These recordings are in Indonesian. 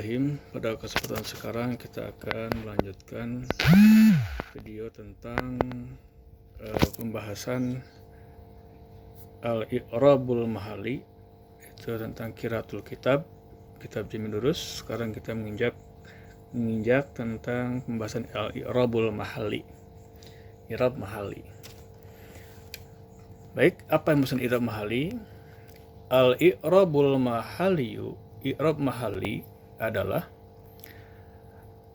Bismillahirrahmanirrahim. Pada kesempatan sekarang kita akan melanjutkan video tentang pembahasan Al-I'rabul Mahalli, itu tentang Qiraatul Kitab Jami Durus. Sekarang kita menginjak tentang pembahasan Al-I'rabul Mahalli, i'rab mahalli. Baik, apa yang maksud i'rab mahalli? Al-i'rabul mahalli, i'rab mahalli adalah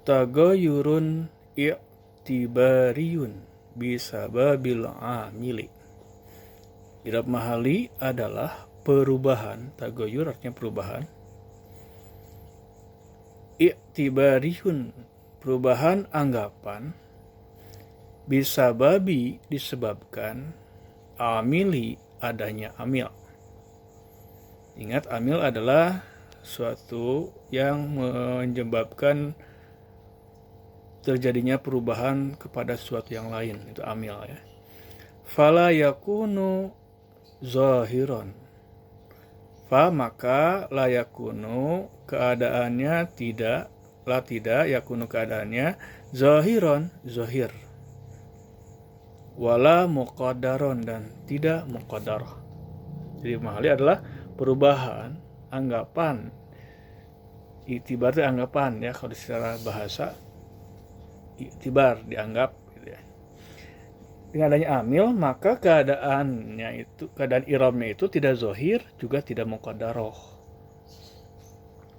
tagayurun i'tibariyun bisababil amili. I'rab mahalli adalah perubahan, tagayur artinya perubahan, i'tibariyun perubahan anggapan, bisababi disebabkan, amili adanya amil. Ingat, amil adalah suatu yang menyebabkan terjadinya perubahan kepada sesuatu yang lain, itu amil ya. Fala yakunu zahiron, fa maka la yakunu keadaannya tidak, la tidak, yakunu keadaannya zahiron zahir, wala muqaddaron dan tidak muqaddar. Jadi mahalli adalah perubahan anggapan. I'tibar itu anggapan ya, kalau secara bahasa i'tibar dianggap gitu ya. Dengan adanya amil, maka keadaannya itu, keadaan i'rabnya itu tidak zahir juga tidak muqaddarah.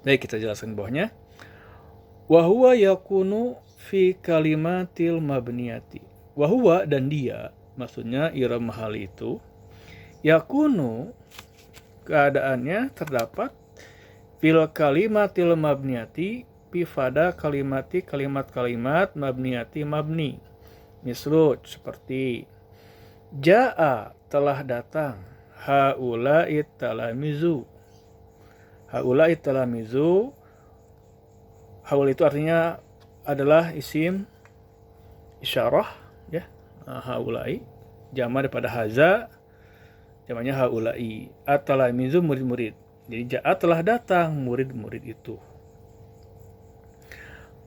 Baik, kita jelaskan bawahnya. Wa huwa yakunu fi kalimatil mabniyati. Wa huwa dan dia, maksudnya i'rab mahalli itu yakunu keadaannya terdapat fil kalimatil mabniyati pada kalimat-kalimat mabniyati mabni. Mislu seperti jaa telah datang, haula'i talamizu. Haula'i talamizu, haul itu artinya adalah isim isyarah ya. Haula'i jama daripada haza, jamanya haula'i. At-talamizu murid-murid. Jadi ja'a telah datang murid-murid itu.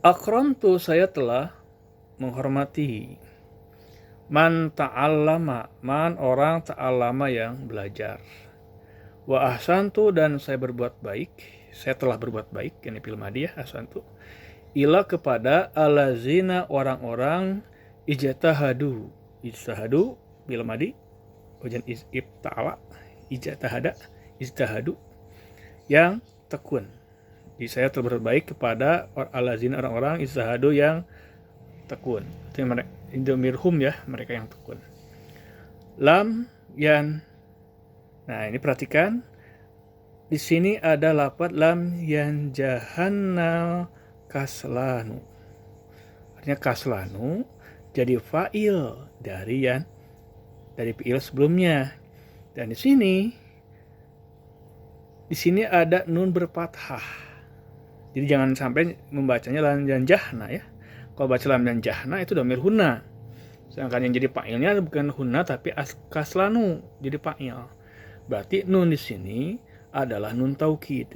Akramtu saya telah menghormati. Man ta'allama, man orang ta'allama yang belajar. Wa ahsantu dan saya berbuat baik, saya telah berbuat baik, ini fil madiyah ahsantu. Ila kepada alazina orang-orang ijtahadu. Ijtahadu bil madi wajan ibta'ala, ijtahadu yang tekun. Jadi saya telah berbaik kepada alazina orang-orang ijtahadu yang tekun. Itu indomirhum ya, mereka yang tekun. Lam yan. Nah, ini perhatikan. Di sini ada lafaz lam yan jahanna kaslanu. Artinya kaslanu jadi fa'il dari yan, dari fi'il sebelumnya. Dan di sini ada nun berfathah. Jadi jangan sampai membacanya lam dan jahna ya. Kalau baca lam dan jahna itu dhamir hunna. Sedangkan yang jadi fa'ilnya bukan hunna tapi kaslanu jadi fa'il. Berarti nun di sini adalah nun taukid.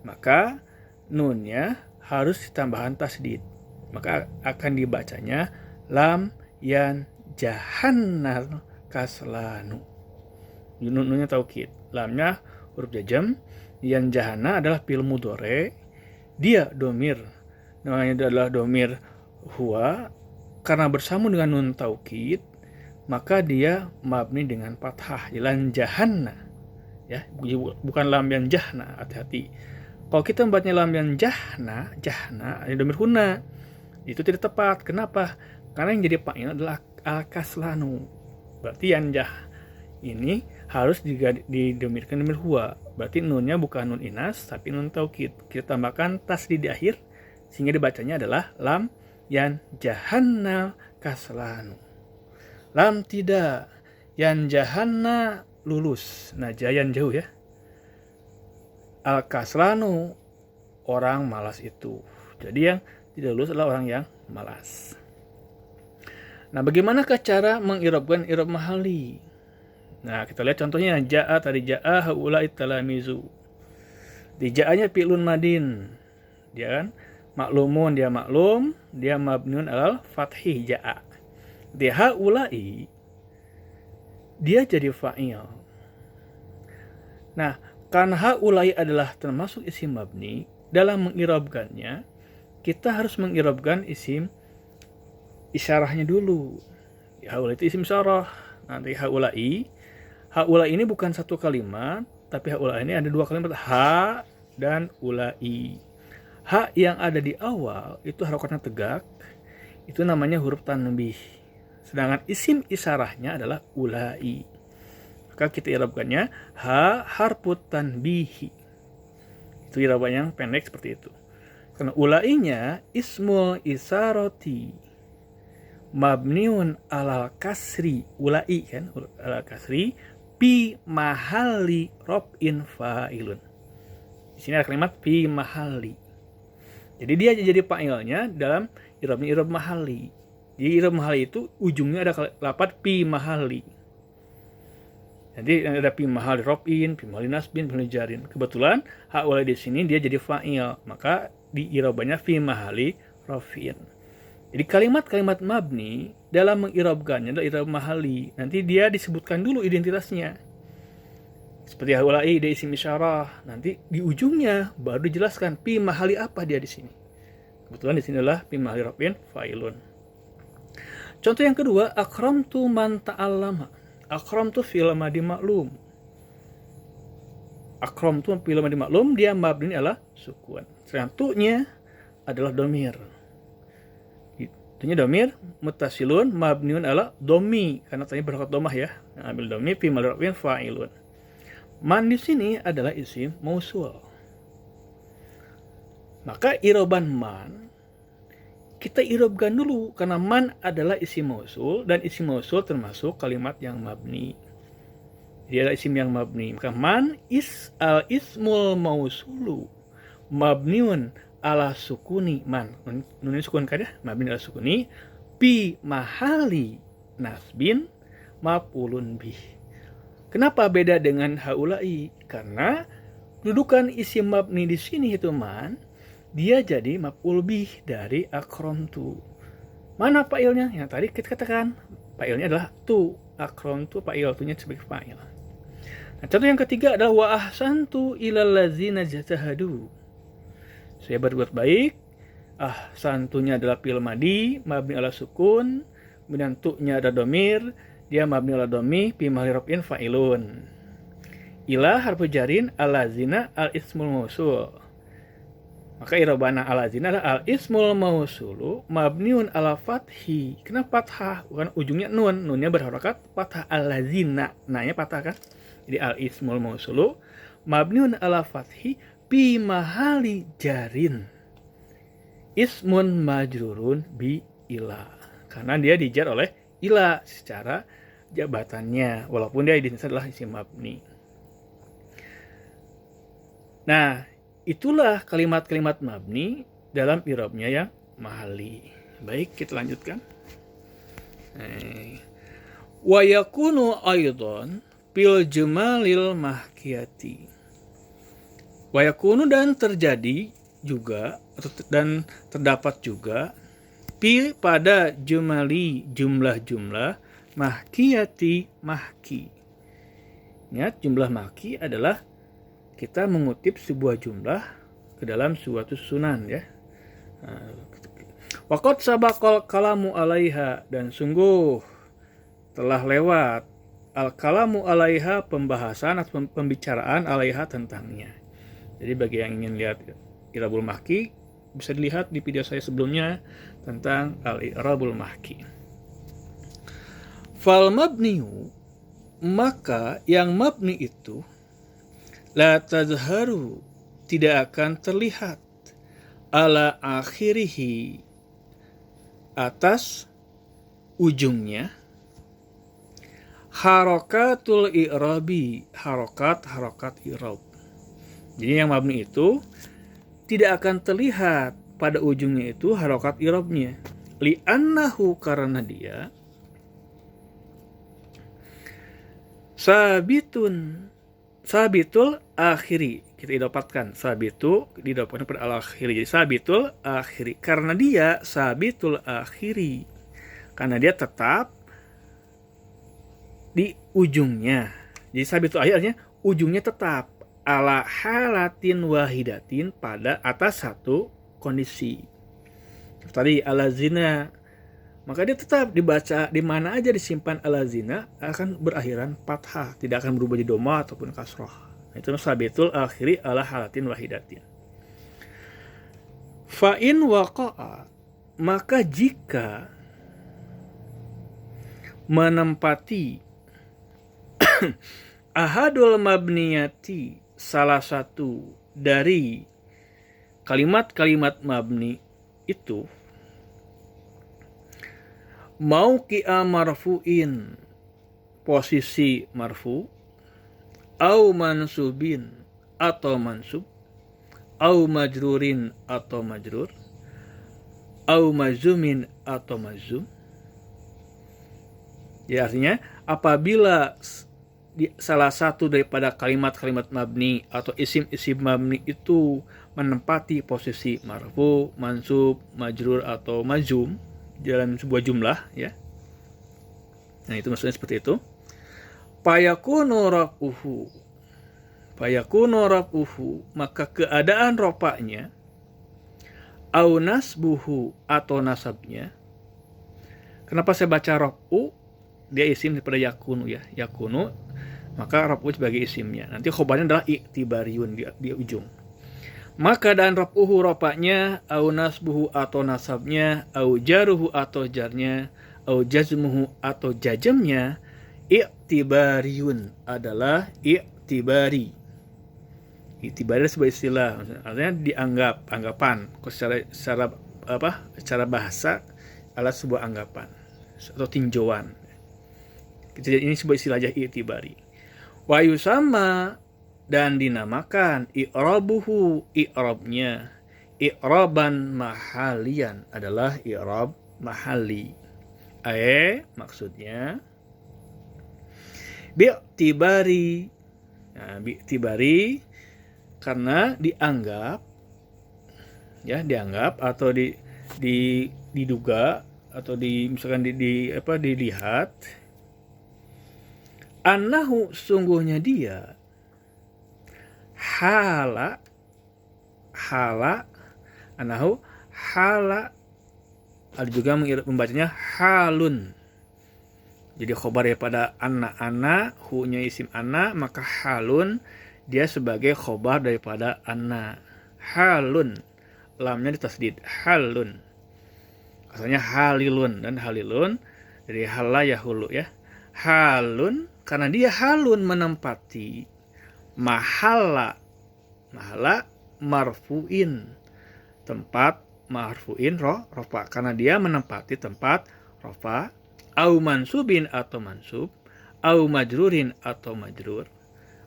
Maka nunnya harus ditambahkan tasdid. Maka akan dibacanya lam yan jahanna kaslanu. Nunnya taukid, lamnya huruf jazm, yan jahana adalah fi'il mudhari, dia domir, namanya adalah domir huwa, karena bersambung dengan nun taukid maka dia mabni dengan fathah, lan jahanna ya, bukan lam yan jahna. Hati-hati kalau kita membacanya lam yan jahna, ini domir huna, itu tidak tepat. Kenapa? Karena yang jadi fa'il adalah al-kaslanu. Berarti yan jah ini harus didomirkan domir huwa. Berarti nunnya bukan nun inas tapi nun taukid. Kita tambahkan tasdid di akhir sehingga dibacanya adalah lam yan jahanna kaslanu. Lam tidak, yan jahanna lulus. Nah, jayan jauh ya. Al kaslanu orang malas itu. Jadi yang tidak lulus adalah orang yang malas. Nah, bagaimanakah cara mengirabkan i'rab mahalli? Nah, kita lihat contohnya. Ja'a tadi ja'a haula'i talamizu. Di ja'anya fi'lun madin. Dia kan maklumun, dia maklum, dia mabniun alal fathih ja'a. Di haula'i dia jadi fa'il. Nah, karena haula'i adalah termasuk isim mabni, dalam mengirabkannya kita harus mengirabkan isim isyarahnya dulu. Haula'i itu isim isyarah. Nanti haula'i ini bukan satu kalimat, tapi haula'i ini ada dua kalimat, ha dan ula'i. Ha yang ada di awal itu harokatnya tegak, itu namanya huruf tanbih. Sedangkan isim isyarahnya adalah ula'i. Maka kita irabkannya ha harfut tanbihi. Itu iraban yang pendek seperti itu. Karena ula'inya ismul isarati mabniun alal kasri, ula'i kan, alal kasri pi mahali robin fa'ilun. Di sini ada kalimat pi mahali. Jadi dia jadi fa'ilnya dalam irabnya irab mahali. Jadi irab mahali itu ujungnya ada lapat pi mahali. Jadi ada pi mahali robin, pi mahali nasbin, pi mahali jarin. Kebetulan haulai di sini dia jadi fa'il, maka di irabannya fi mahali robin. Jadi kalimat-kalimat mabni dalam mengirabkannya adalah irab mahali. Nanti dia disebutkan dulu identitasnya. Seperti haula'i dia isim isyarah. Nanti di ujungnya baru dijelaskan pi mahali apa dia di sini. Kebetulan di sini adalah pi mahali robin fa'ilun. Contoh yang kedua, akramtu man ta'allama. Akramtu fi'il madhi maklum. Akramtu fi'il madhi maklum, dia mabni adalah sukun. Sedangkan tu-nya adalah domir. Tentunya domir mutasilun mabniun ala domi, karena tadi berharokat domah ya. Ambil domi fi mahali robin fa'ilun. Man di sini adalah isim mausul. Maka iraban man kita irabkan dulu, karena man adalah isim mausul dan isim mausul termasuk kalimat yang mabni. Dia adalah isim yang mabni. Maka man al ismul mausulu mabniun ala sukuni man. Nun sukun kan ya? Mabni ala sukuni pi mahali nasbin maf'ulun bih. Kenapa beda dengan haula'i? Karena kedudukan isim mabni di sini itu man, dia jadi maf'ul bih dari akramtu. Mana fa'ilnya? Yang tadi kita katakan fa'ilnya adalah tu. Akramtu fa'il, tunya sebagai fa'il. Nah, contoh yang ketiga adalah wa ahsantu ilal ladzina jatahadu. Saya berbuat baik. Santunya adalah fi'il madhi mabni ala sukun, kemudian tu-nya ada domir, dia mabni ala domi fi mahali robin fa'ilun. Ila harfu jarin alazina al ismul mausul. Maka irobana alazina adalah al ismul mausulu mabniun ala fathi. Kenapa fathah? Bukan ujungnya nun. Nunnya berharokat fathah, alazina. Nanya fathah kan? Jadi al ismul mausulu mabniun ala fathi pi mahali jarin ismun majrurun bi ila, karena dia dijar oleh ila secara jabatannya, walaupun dia identitasnya adalah isim mabni. Nah, itulah kalimat-kalimat mabni dalam irabnya yang mahali. Baik, kita lanjutkan. Wa yakunu aidan bil jumalil mahkiyati. Wa yakunu dan terjadi juga dan terdapat juga pada jumali jumlah-jumlah mahkiyati mahki. Ingat, jumlah mahki adalah kita mengutip sebuah jumlah ke dalam suatu sunan ya. Waqad sabaqal kalamu alaiha, dan sungguh telah lewat al kalamu alaiha, pembahasan atau pembicaraan alaiha tentangnya. Jadi bagi yang ingin lihat i'rabul mahki bisa dilihat di video saya sebelumnya tentang al-i'rabul mahki. Fal mabniyu, maka yang mabni itu la tazharu, tidak akan terlihat, ala akhirihi, atas ujungnya, harokatul i'rabi, harokat i'rab. Jadi yang mabni itu tidak akan terlihat pada ujungnya itu harokat i'rabnya. Li'annahu, karena dia sabitul akhiri, kita idopatkan. Sabitu didopatkan pada al-akhiri. Jadi sabitul akhiri. Karena dia sabitul akhiri. Karena dia tetap di ujungnya. Jadi sabitul akhir artinya ujungnya tetap. Ala halatin wahidatin pada atas satu kondisi. Tadi alazina. Maka dia tetap dibaca di mana aja disimpan alazina akan berakhiran fathah. Tidak akan berubah jadi doma ataupun kasroh. Itu sabitul akhiri ala halatin wahidatin. Fa'in waqa'a, maka jika menempati ahadul mabniyati, salah satu dari kalimat-kalimat mabni itu, mauqi'a marfu'in, posisi marfu', au mansubin atau mansub, au majrurin atau majrur, au mazumin atau mazum. Ya, artinya apabila salah satu daripada kalimat-kalimat mabni atau isim-isim mabni itu menempati posisi marfu, mansub, majrur atau mazum dalam sebuah jumlah, ya. Nah, itu maksudnya seperti itu. Fayakunu raf'uhu, maka keadaan rofaknya, au nasbuhu atau nasabnya. Kenapa saya baca raf'u? Dia isim daripada yakunu, ya. Yakunu, maka raf'u sebagai isimnya. Nanti khobarnya adalah i'tibariyun di ujung. Maka dan raf'uhu rofaknya, au nasbuhu atau nasabnya, au jaruhu atau jarnya, au jazmuhu atau jajamnya, i'tibariyun adalah i'tibari. I'tibari sebagai istilah, artinya dianggap, anggapan. Secara bahasa adalah sebuah anggapan atau tinjauan. Jadi ini sebuah istilah aja, i'tibari. Wa yusamma, dan dinamakan i'rabuhu, i'rabnya, i'raban mahalian adalah i'rab mahali. Maksudnya bi'tibari, nah, bi'tibari karena dianggap, ya, dianggap atau diduga atau misalkan dilihat, annahu sungguhnya dia, hala annahu hala, ada juga membacanya halun. Jadi khobar daripada anna, hu-nya isim anna, maka halun dia sebagai khobar daripada anna. Halun, lamnya ditasdid, halun. Asalnya halilun, dan halilun dari hala yahulu, ya. Halun, karena dia halun menempati mahala marfu'in, tempat marfu'in rofa, karena dia menempati tempat rofa, au mansubin atau mansub, au majrurin atau majrur,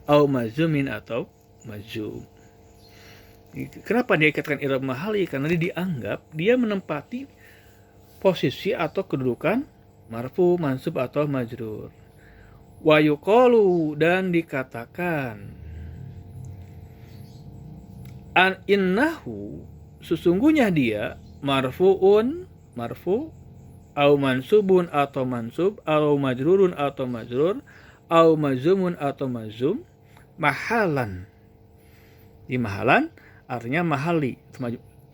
au mazumin atau mazum. Kenapa dia dikatakan i'rab mahali? Karena dia dianggap dia menempati posisi atau kedudukan marfu, mansub atau majrur. Wa yuqalu, dan dikatakan, an innahu, sesungguhnya dia marfu'un, marfu, au mansubun atau mansub, au majrurun atau majrur, au mazumun atau mazum, mahalan. Di mahalan artinya mahali.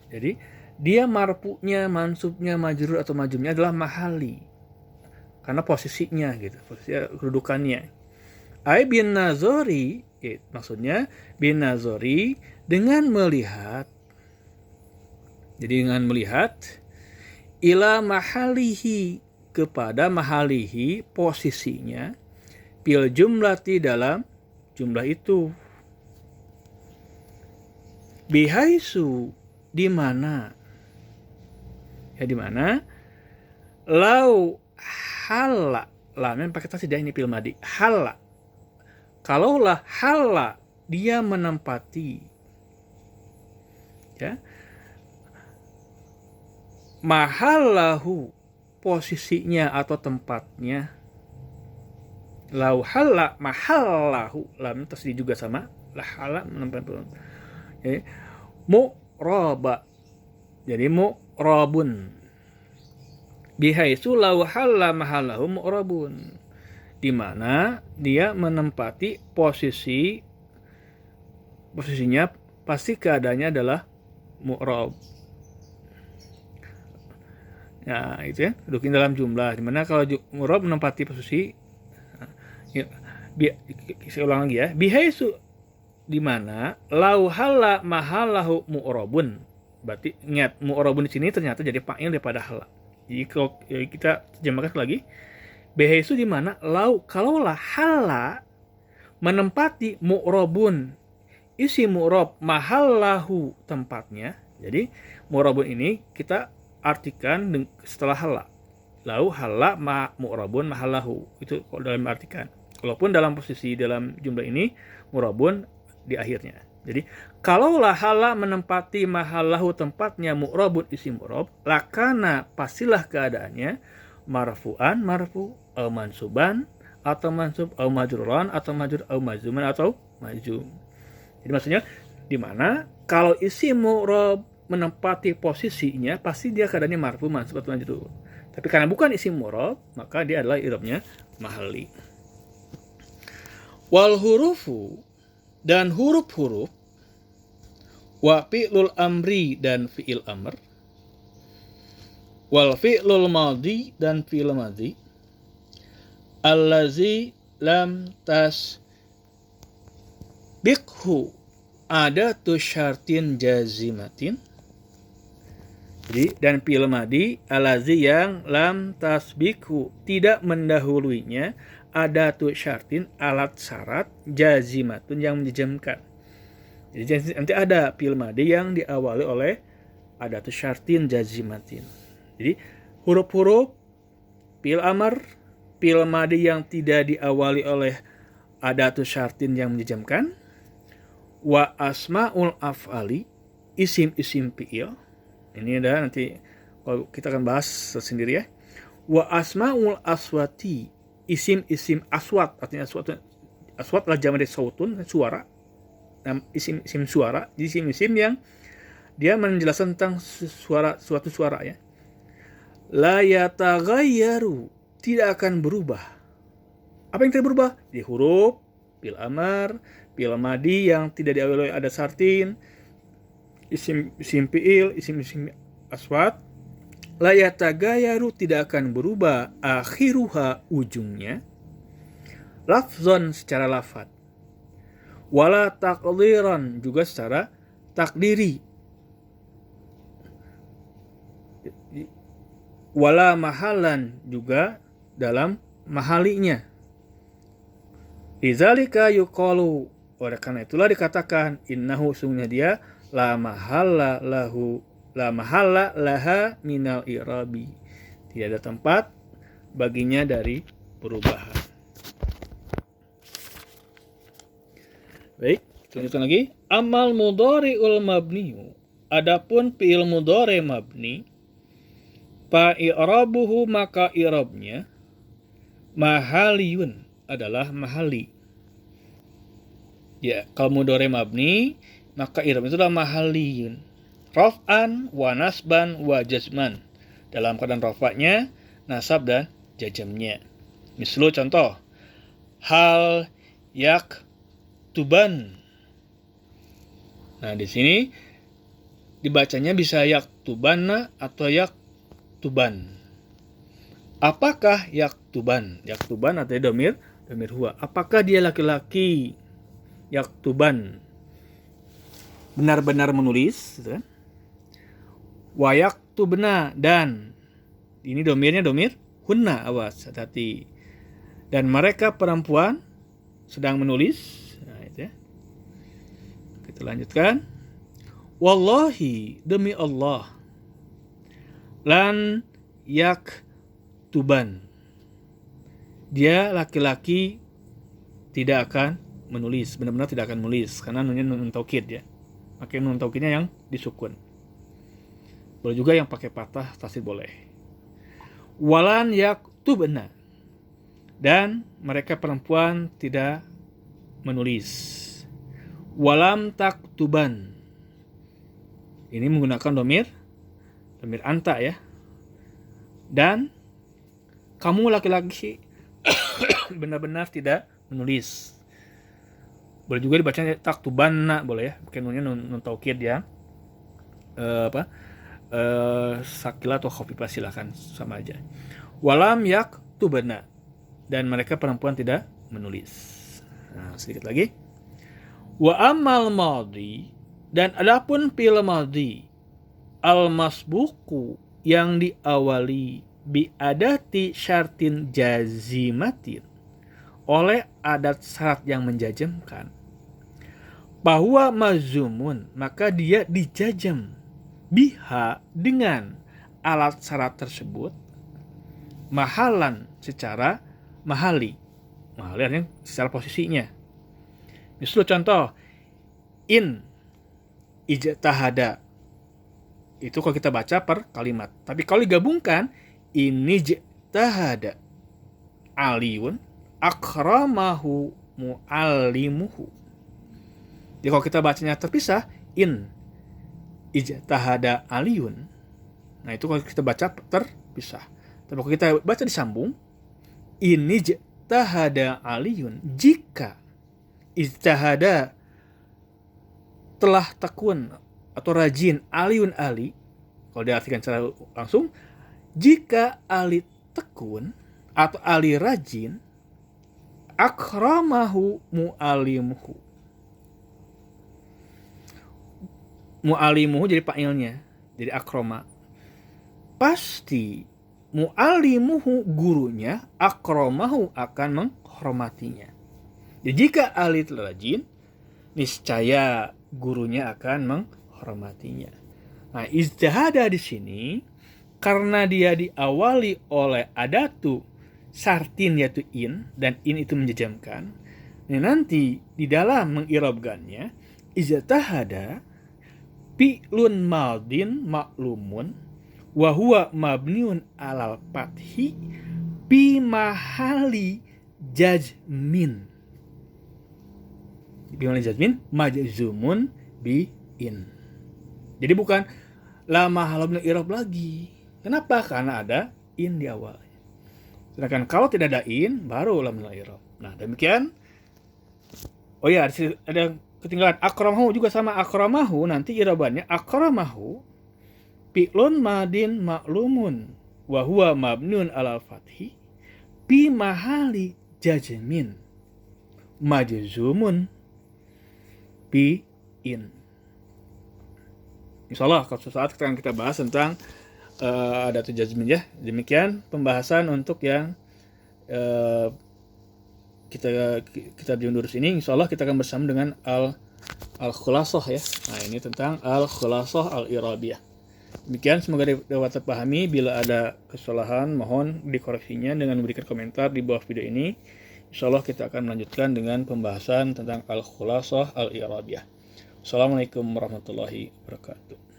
Jadi dia marfu'nya, mansubnya, majrur atau majumnya adalah mahali. Karena posisinya gitu, posisi kedudukannya. Ai bin nazari, maksudnya bin nazari dengan melihat. Jadi dengan melihat ila mahalihi, kepada mahalihi, posisinya, bil jumlati, dalam jumlah itu, bihaisu, di mana, ya, di mana, lau halla, lamnya pakai tasdid, ini fil madi, halla, kalaulah halla dia menempati, ya, mahallahu, posisinya atau tempatnya, lau halla mahallahu, lam tasdid juga sama, Hala menempati. Jadi mu'raba. Jadi mu'rabun. Bihaitsu law halla mahallahu mu'rabun. Di mana dia menempati posisinya pasti keadaannya adalah mu'rab. Ya, itu ya, dudukin dalam jumlah. Di mana kalau mu'rab menempati posisi ya, saya ulang lagi ya. Bihaitsu di mana law halla mahallahu mu'rabun. Berarti ingat mu'rabun di sini ternyata jadi fa'il daripada halla. Jadi kalau kita terjemahkan lagi, bihaitsu di mana kalaulah halla menempati mu'rabun isi mu'rab mahallahu tempatnya. Jadi mu'rabun ini kita artikan setelah halla. Lau halla mu'rabun mahallahu. Itu kalau dalam artikan. Walaupun dalam posisi dalam jumlah ini mu'rabun di akhirnya. Jadi kalaulah halla menempati mahallahu tempatnya mu'rabun isim mu'rab, lakana pastilah keadaannya marfu'an marfu, au mansuban atau mansub, au majruran atau majrur, au majzuman atau majzum. Jadi maksudnya di mana kalau isim mu'rab menempati posisinya pasti dia keadaannya marfu, mansub atau majrur. Tapi karena bukan isim mu'rab, maka dia adalah i'rabnya mahalli. Wal hurufu dan huruf-huruf wa fi'lul amri dan fi'il amr wal fi'lul madhi dan fi'il madhi allazi lam tasbiqhu adatu syartin jazimatin. Jadi dan fi'il madhi allazi yang lam tasbiqhu tidak mendahuluinya adatu syartin alat syarat jazimatun yang menjazmkan. Jadi nanti ada fi'il madhi yang diawali oleh adatu syartin jazimatin. Jadi huruf-huruf fi'il amr, fi'il madhi yang tidak diawali oleh adatu syartin yang menjazmkan, wa asmaul af'ali, isim-isim fi'il. Ini ada nanti kalau kita akan bahas sendiri ya. Wa asmaul aswati, isim-isim aswat, artinya aswat adalah jamak dari sautun, suara. Isim-isim suara, isim-isim yang dia menjelaskan tentang suatu suara ya. La yataghayyaru, tidak akan berubah. Apa yang tidak berubah? Di huruf, fi'il amr, fi'il madhi yang tidak diawali ada syartin, isim fi'il, isim aswat. La yataghayyaru, tidak akan berubah, akhiruha, ujungnya, lafzon secara lafad, wala taqdiran, juga secara takdiri, wala mahalan, juga dalam mahalinya. Lidzalika yuqalu, oleh karena itulah dikatakan innahu, sungguhnya dia la mahalla laha minal i'rabi, tidak ada tempat baginya dari perubahan. Baik, lanjutkan lagi. Amal mudhari'ul mabniu, adapun fi'il mudhari' mabni, fa i'rabuhu, maka i'rabnya mahaliyun, adalah mahali. Ya, kalau mudhari' mabni maka i'rab itu adalah mahaliyun, raf'an wa nasban wa jazman, dalam keadaan rafa'nya, nasab dan jazmnya. Mislu contoh, hal yaktuban. Nah, di sini dibacanya bisa yaktubanna atau yaktuban. Apakah yaktuban? Yaktuban artinya domir huwa. Apakah dia laki-laki? Yaktuban, benar-benar menulis, gitu kan? Wa yaktubna, dan ini domirnya domir hunna, awas, hati-hati. Dan mereka perempuan sedang menulis. Nah, itu ya. Kita lanjutkan. Wallahi, demi Allah, lan yaktuban, dia laki-laki tidak akan menulis, benar-benar tidak akan menulis, karena nunnya nun taukid ya. Pakai nun taukidnya yang disukun. Boleh juga yang pakai patah, pasti boleh. Walan yaktubna, dan mereka perempuan tidak menulis. Walam taktuban. Ini menggunakan domir anta ya. Dan kamu laki-laki benar-benar tidak menulis. Boleh juga dibacanya taktubanna, boleh ya. Pakai nunnya nun taukid ya. Sakila atau khafifah silakan, sama aja. Walam yaktubna, dan mereka perempuan tidak menulis. Nah, sedikit lagi. Wa amal madhi, dan adapun fi'il madhi al masbuku yang diawali bi adati syartin jazimatin, oleh adat syarat yang menjajamkan, bahwa mazumun, maka dia dijajam biha, dengan alat syarat tersebut, mahalan, secara mahali artinya secara posisinya. Misal contoh, in ijtahada, itu kalau kita baca per kalimat. Tapi kalau digabungkan, ini ijtahada aliyun akramahu muallimuhu. Jadi kalau kita bacanya terpisah, in ijtahada aliyun, nah itu kalau kita baca terpisah. Tapi kalau kita baca disambung, ini ijtahada aliyun, jika ijtahada telah tekun atau rajin, aliyun ali, kalau diartikan secara langsung, jika ali tekun atau ali rajin, akramahu mu'alimuhu. Mu'alimuhu jadi fa'ilnya, jadi akrama. Pasti mu'alimuhu, gurunya, akramahu, akan menghormatinya. Jadi jika ali rajin, niscaya gurunya akan menghormatinya. Nah, ijtihada di sini karena dia diawali oleh adatu syartin yaitu in, dan in itu menjajamkan. Nah, nanti di dalam mengirabkannya, ijtihada fi'lun madin maklumun wa huwa mabniun alal fathi bi mahali jazmin. Bimana jazmin majzumun bi in. Jadi bukan la mahalul i'rab lagi. Kenapa? Karena ada in di awalnya. Sedangkan kalau tidak ada in, baru lam i'rab. Nah, demikian. Oh ya, ada ketinggalan. Akramahu juga sama akramahu, nanti i'rabannya akramahu fi'lun madin maklumun wa huwa mabniun alal fathi bi mahali jazmin majzumun bi in. Insyaallah kalau suatu saat kita bahas tentang adatu jazmin ya. Demikian pembahasan untuk yang kita diundur sini. Insyaallah kita akan bersama dengan al-khulasah ya. Nah, ini tentang al-khulasah al-irabiyah. Demikian, semoga dapat terpahami. Bila ada kesalahan mohon dikoreksinya dengan memberikan komentar di bawah video ini. Insyaallah kita akan melanjutkan dengan pembahasan tentang al-khulasah al-irabiyah. Assalamualaikum warahmatullahi wabarakatuh.